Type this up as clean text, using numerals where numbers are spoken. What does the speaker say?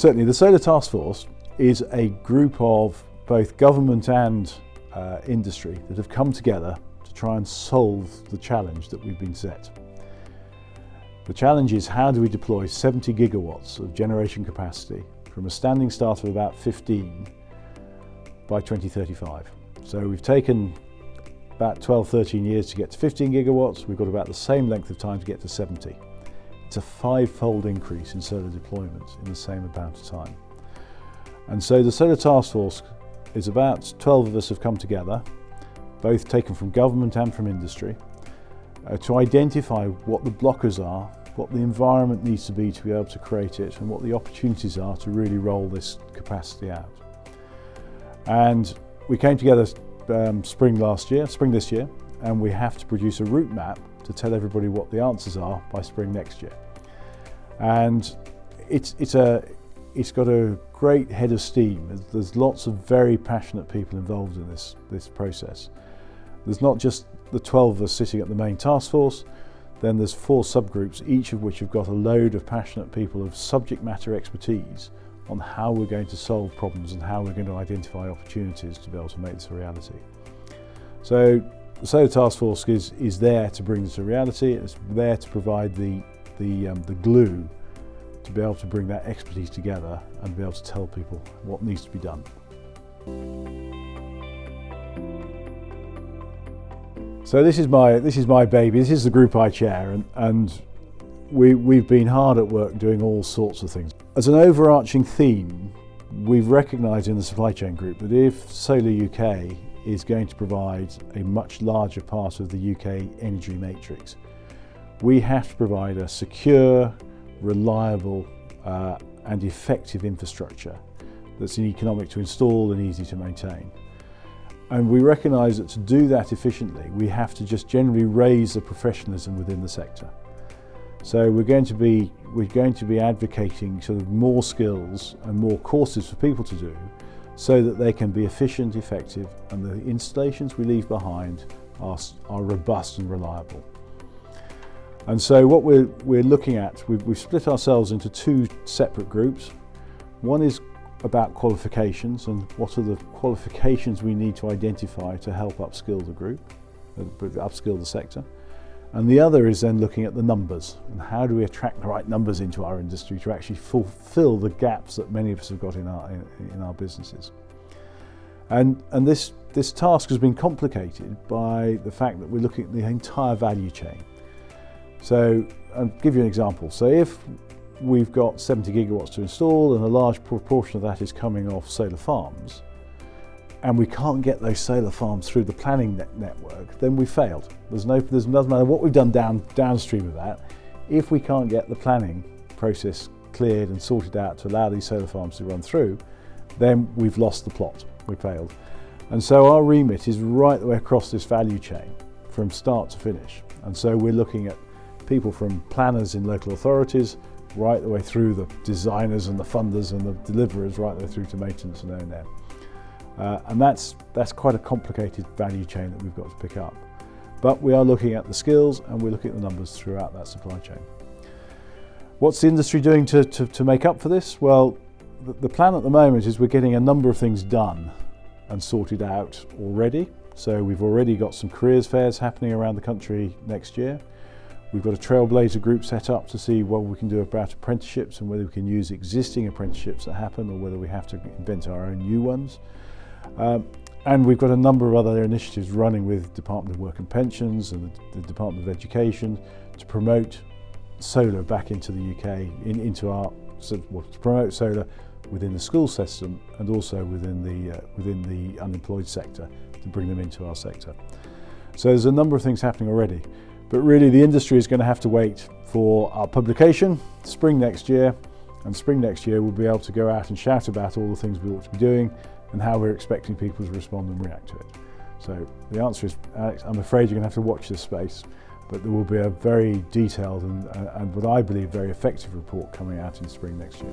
Certainly, the Solar Task Force is a group of both government and industry that have come together to try and solve the challenge that we've been set. The challenge is, how do we deploy 70 gigawatts of generation capacity from a standing start of about 15 by 2035? So we've taken about 12, 13 years to get to 15 gigawatts. We've got about the same length of time to get to 70. It's a 5-fold increase in solar deployments in the same amount of time. And so the Solar Task Force is about 12 of us have come together, both taken from government and from industry, to identify what the blockers are, what the environment needs to be able to create it, and what the opportunities are to really roll this capacity out. And we came together spring this year, and we have to produce a route map to tell everybody what the answers are by spring next year. And it's got a great head of steam. There's lots of very passionate people involved in this process. There's not just the 12 of us sitting at the main task force, then there's 4 subgroups, each of which have got a load of passionate people of subject matter expertise on how we're going to solve problems and how we're going to identify opportunities to be able to make this a reality. So the Solar Task Force is there to bring this to reality. It's there to provide the glue to be able to bring that expertise together and be able to tell people what needs to be done. So this is my baby. This is the group I chair, and we've been hard at work doing all sorts of things. As an overarching theme, we've recognised in the supply chain group that if Solar UK is going to provide a much larger part of the UK energy matrix, we have to provide a secure, reliable and effective infrastructure that's economic to install and easy to maintain. And we recognise that to do that efficiently, we have to just generally raise the professionalism within the sector. So we're going to be advocating sort of more skills and more courses for people to do, so that they can be efficient, effective, and the installations we leave behind are robust and reliable. And so what we're looking at, we've split ourselves into 2 separate groups. One is about qualifications and what are the qualifications we need to identify to help upskill the group, upskill the sector. And the other is then looking at the numbers and how do we attract the right numbers into our industry to actually fulfill the gaps that many of us have got in our businesses. And this task has been complicated by the fact that we're looking at the entire value chain. So I'll give you an example. So if we've got 70 gigawatts to install and a large proportion of that is coming off solar farms, and we can't get those solar farms through the planning network, then we failed. Doesn't matter what we've done downstream of that. If we can't get the planning process cleared and sorted out to allow these solar farms to run through, then we've lost the plot. We failed. And so our remit is right the way across this value chain from start to finish. And so we're looking at people from planners in local authorities right the way through the designers and the funders and the deliverers right the way through to maintenance and O&M. And that's quite a complicated value chain that we've got to pick up. But we are looking at the skills and we're looking at the numbers throughout that supply chain. What's the industry doing to make up for this? Well, the plan at the moment is we're getting a number of things done and sorted out already. So we've already got some careers fairs happening around the country next year. We've got a trailblazer group set up to see what we can do about apprenticeships and whether we can use existing apprenticeships that happen or whether we have to invent our own new ones. And we've got a number of other initiatives running with Department of Work and Pensions and the Department of Education to promote solar back into the UK, to promote solar within the school system and also within the unemployed sector to bring them into our sector. So there's a number of things happening already. But really the industry is going to have to wait for our publication spring next year, and spring next year we'll be able to go out and shout about all the things we ought to be doing and how we're expecting people to respond and react to it. So the answer is, Alex, I'm afraid you're going to have to watch this space, but there will be a very detailed and what I believe very effective report coming out in spring next year.